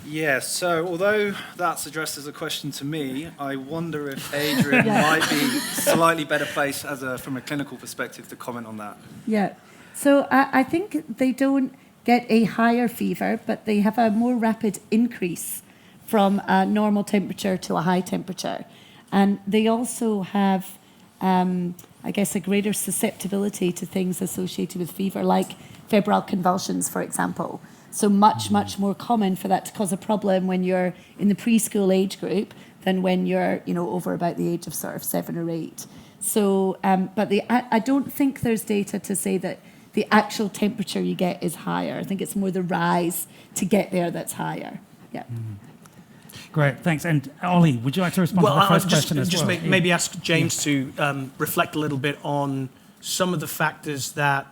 Yeah, so although that's addressed as a question to me, I wonder if Adrienne might be slightly better placed from a clinical perspective to comment on that. Yeah, so I think they don't get a higher fever, but they have a more rapid increase from a normal temperature to a high temperature. And they also have, I guess, a greater susceptibility to things associated with fever, like febrile convulsions, for example. So much more common for that to cause a problem when you're in the preschool age group than when you're, over about the age of sort of 7 or 8. So, but I don't think there's data to say that the actual temperature you get is higher. I think it's more the rise to get there that's higher. Yeah. Great, thanks. And Ollie, would you like to respond to the first question as well? Maybe ask James to reflect a little bit on some of the factors that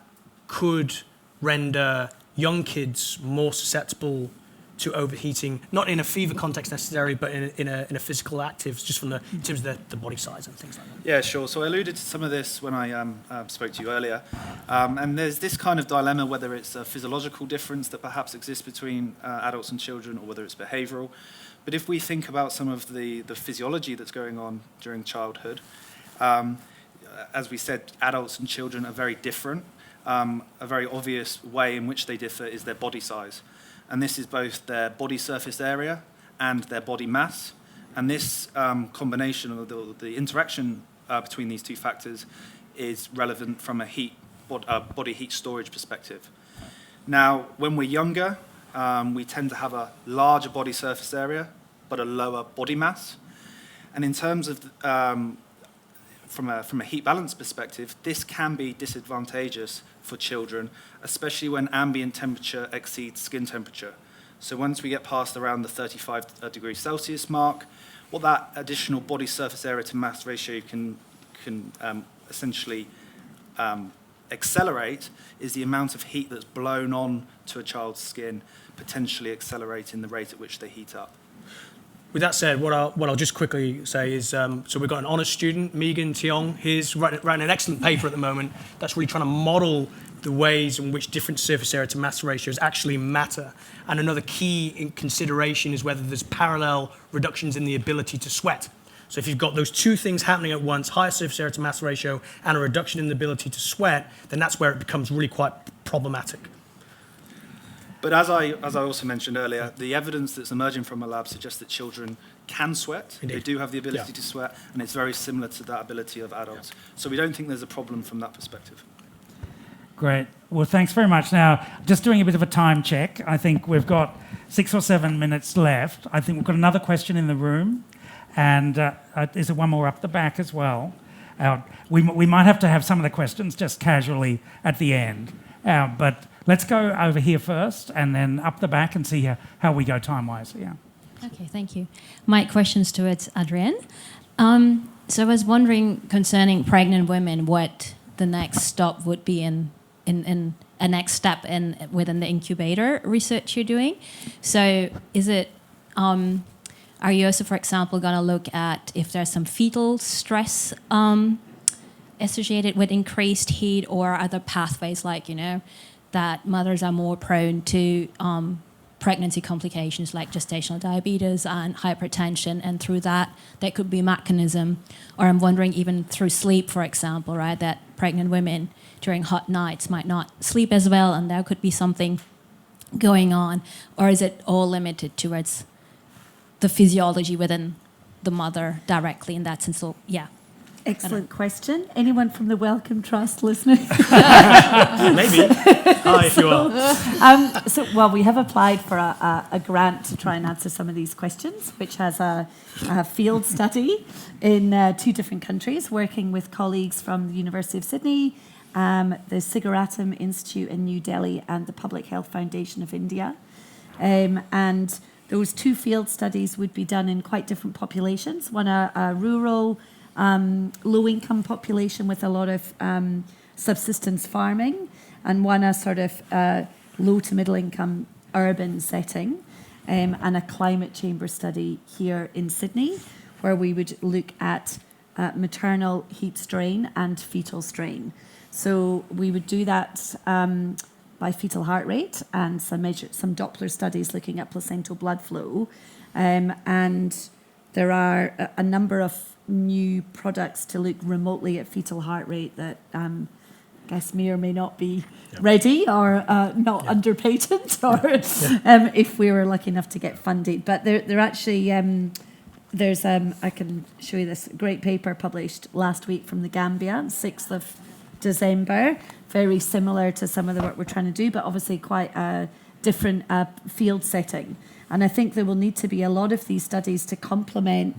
could render young kids more susceptible to overheating, not in a fever context necessarily, but in a physical active, just in terms of the body size and things like that. Yeah, sure. So I alluded to some of this when I spoke to you earlier. And there's this kind of dilemma, whether it's a physiological difference that perhaps exists between adults and children, or whether it's behavioural. But if we think about some of the physiology that's going on during childhood, as we said, adults and children are very different. A very obvious way in which they differ is their body size. And this is both their body surface area and their body mass. And this combination, or the interaction between these two factors, is relevant from a body heat storage perspective. Now, when we're younger, we tend to have a larger body surface area, but a lower body mass. And in terms of from a heat balance perspective, this can be disadvantageous for children, especially when ambient temperature exceeds skin temperature. So once we get past around the 35 degrees Celsius mark, what that additional body surface area to mass ratio can essentially accelerate is the amount of heat that's blown on to a child's skin, potentially accelerating the rate at which they heat up. With that said, what I'll just quickly say is, so we've got an honours student, Megan Tiong. He's writing an excellent paper at the moment that's really trying to model the ways in which different surface area to mass ratios actually matter. And another key consideration is whether there's parallel reductions in the ability to sweat. So if you've got those two things happening at once, higher surface area to mass ratio and a reduction in the ability to sweat, then that's where it becomes really quite problematic. But as I also mentioned earlier, the evidence that's emerging from a lab suggests that children can sweat. Indeed. They do have the ability to sweat, and it's very similar to that ability of adults. So we don't think there's a problem from that perspective. Great. Well, thanks very much. Now, just doing a bit of a time check. I think we've got 6 or 7 minutes left. I think we've got another question in the room, and there's one more up the back as well. We might have to have some of the questions just casually at the end, but let's go over here first and then up the back and see how we go time-wise. Yeah. Okay, thank you. My question's towards Adrienne. So I was wondering concerning pregnant women, what the next stop would be in a next step within the incubator research you're doing. So is it, are you also, for example, going to look at if there's some fetal stress associated with increased heat, or other pathways like, that mothers are more prone to pregnancy complications like gestational diabetes and hypertension, and through that could be a mechanism. Or I'm wondering even through sleep, for example, right, that pregnant women during hot nights might not sleep as well, and there could be something going on. Or is it all limited towards the physiology within the mother directly in that sense? So, yeah. Excellent question. Anyone from the Wellcome Trust listening? Maybe. Hi, if you are. Well, we have applied for a grant to try and answer some of these questions, which has a field study in 2 different countries, working with colleagues from the University of Sydney, the Sigaratam Institute in New Delhi, and the Public Health Foundation of India. And those 2 field studies would be done in quite different populations. One, a rural, low-income population with a lot of subsistence farming, and one a sort of low to middle-income urban setting. and a climate chamber study here in Sydney, where we would look at maternal heat strain and fetal strain. So we would do that by fetal heart rate and some Doppler studies looking at placental blood flow. And there are a number of new products to look remotely at fetal heart rate that I guess may or may not be ready or not under patent, or if we were lucky enough to get funded. But they're actually, there's, I can show you this great paper published last week from the Gambia, 6th of December, very similar to some of the work we're trying to do, but obviously quite a different field setting. And I think there will need to be a lot of these studies to complement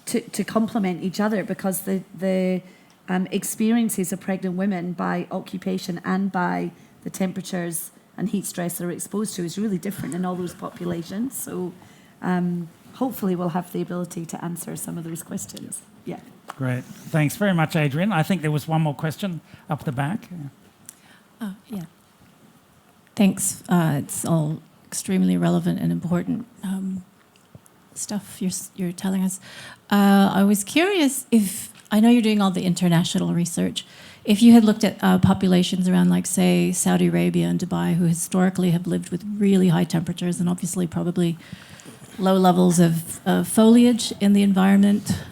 to complement each other, because the experiences of pregnant women by occupation and by the temperatures and heat stress they're exposed to is really different in all those populations. So hopefully we'll have the ability to answer some of those questions. Yeah. Great. Thanks very much, Adrienne. I think there was one more question up the back. Oh, yeah. Thanks. It's all extremely relevant and important stuff you're telling us. I was curious if, I know you're doing all the international research, if you had looked at populations around, like, say, Saudi Arabia and Dubai, who historically have lived with really high temperatures and obviously probably low levels of foliage in the environment.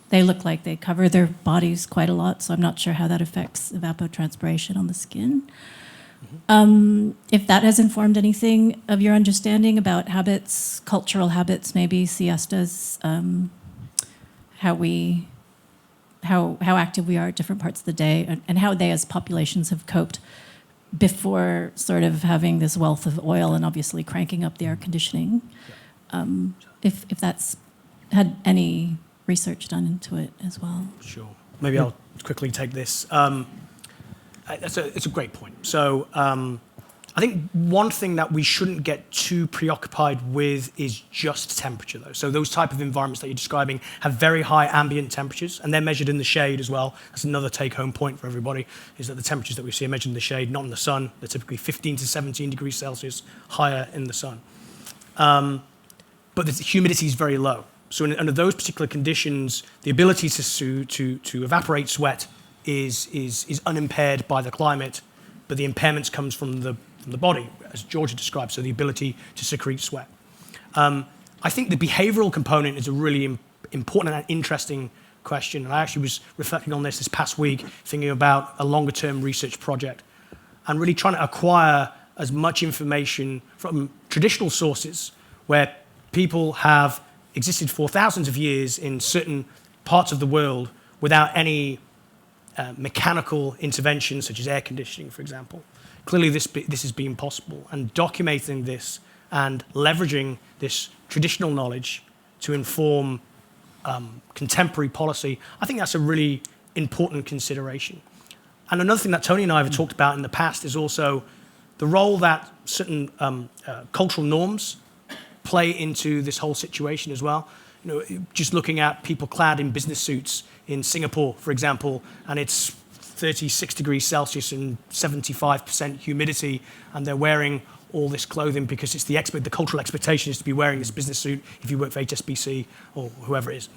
They look like they cover their bodies quite a lot, so I'm not sure how that affects evapotranspiration on the skin. If that has informed anything of your understanding about habits, cultural habits, maybe siestas, how active we are at different parts of the day, and how they as populations have coped before sort of having this wealth of oil and obviously cranking up the air conditioning. If that's had any research done into it as well. Sure. Maybe I'll quickly take this. It's a great point. So I think one thing that we shouldn't get too preoccupied with is just temperature, though. So those type of environments that you're describing have very high ambient temperatures, and they're measured in the shade as well. That's another take-home point for everybody, is that the temperatures that we see are measured in the shade, not in the sun. They're typically 15 to 17 degrees Celsius higher in the sun. But the humidity is very low. So under those particular conditions, the ability to evaporate sweat is unimpaired by the climate, but the impairments comes from the body, as Georgia described, so the ability to secrete sweat. I think the behavioral component is a really important and interesting question, and I actually was reflecting on this past week, thinking about a longer-term research project, and really trying to acquire as much information from traditional sources where people have existed for thousands of years in certain parts of the world without any mechanical intervention, such as air conditioning, for example. Clearly, this has been possible, and documenting this and leveraging this traditional knowledge to inform contemporary policy, I think that's a really important consideration. And another thing that Tony and I have talked about in the past is also the role that certain cultural norms play into this whole situation as well. You know, just looking at people clad in business suits in Singapore, for example, and it's 36 degrees Celsius and 75% humidity, and they're wearing all this clothing because it's the cultural expectation is to be wearing this business suit if you work for HSBC or whoever it is.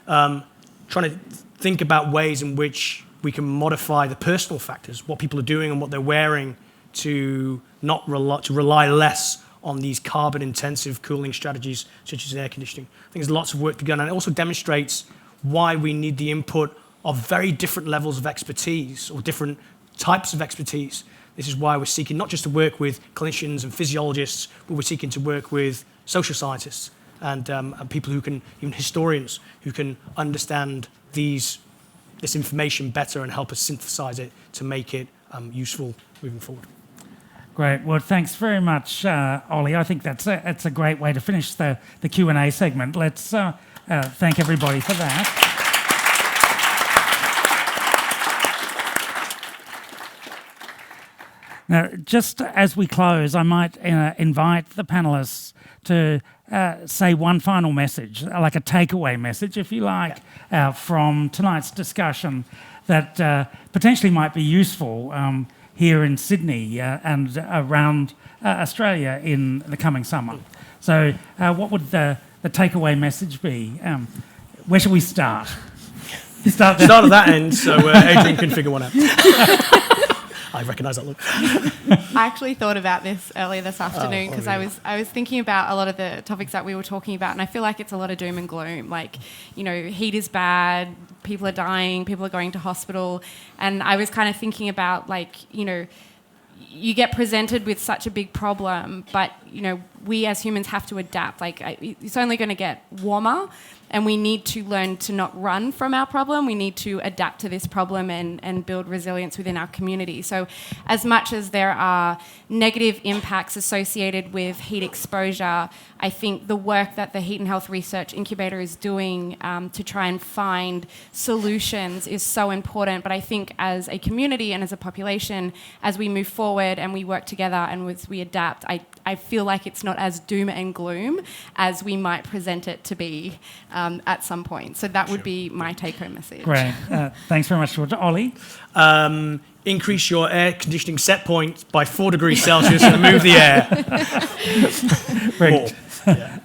Trying to think about ways in which we can modify the personal factors, what people are doing and what they're wearing, to rely less on these carbon-intensive cooling strategies such as air conditioning. I think there's lots of work to be done, and it also demonstrates why we need the input of very different levels of expertise or different types of expertise. This is why we're seeking not just to work with clinicians and physiologists, but we're seeking to work with social scientists and people who can, even historians, who can understand this information better and help us synthesize it to make it useful moving forward. Great. Well, thanks very much, Ollie. I think that's a great way to finish the Q&A segment. Let's thank everybody for that. Now, just as we close, I might invite the panelists to say one final message, like a takeaway message, if you like, from tonight's discussion that potentially might be useful here in Sydney and around Australia in the coming summer. So what would the takeaway message be? Where should we start? Start at that end, so Adrienne can figure one out. I recognise that look. I actually thought about this earlier this afternoon because I was thinking about a lot of the topics that we were talking about, and I feel like it's a lot of doom and gloom. Like, heat is bad, people are dying, people are going to hospital, and I was kind of thinking about, like, you get presented with such a big problem, but we as humans have to adapt. Like, it's only going to get warmer, and we need to learn to not run from our problem. We need to adapt to this problem and build resilience within our community. So as much as there are negative impacts associated with heat exposure, I think the work that the Heat and Health Research Incubator is doing to try and find solutions is so important. But I think as a community and as a population, as we move forward and we work together and as we adapt, I feel like it's not as doom and gloom as we might present it to be at some point. So that would be my take-home message. Great. Thanks very much, Georgia. Ollie? Increase your air conditioning set point by 4 degrees Celsius and move the air. Great.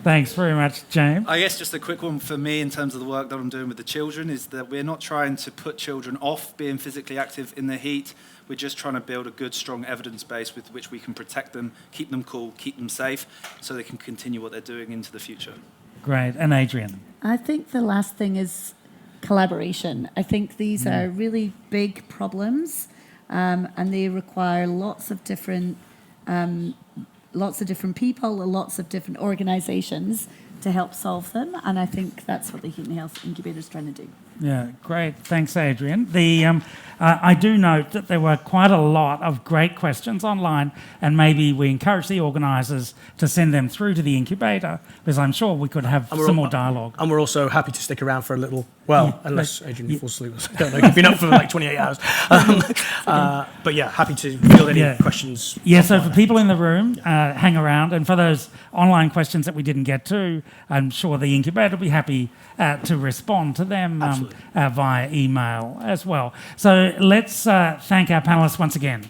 Thanks very much, James. I guess just a quick one for me in terms of the work that I'm doing with the children is that we're not trying to put children off being physically active in the heat. We're just trying to build a good, strong evidence base with which we can protect them, keep them cool, keep them safe, so they can continue what they're doing into the future. Great. And Adrienne? I think the last thing is collaboration. I think these are really big problems, and they require lots of different people, lots of different organisations to help solve them. And I think that's what the Heat and Health Incubator is trying to do. Yeah, great. Thanks, Adrienne. I do note that there were quite a lot of great questions online, and maybe we encourage the organisers to send them through to the incubator, because I'm sure we could have some more dialogue. And we're also happy to stick around for a little, unless Adrienne falls asleep. I don't know, you've been up for like 28 hours. But yeah, happy to field any questions. Yeah, so for people in the room, hang around. And for those online questions that we didn't get to, I'm sure the incubator will be happy to respond to them via email as well. So let's thank our panellists once again.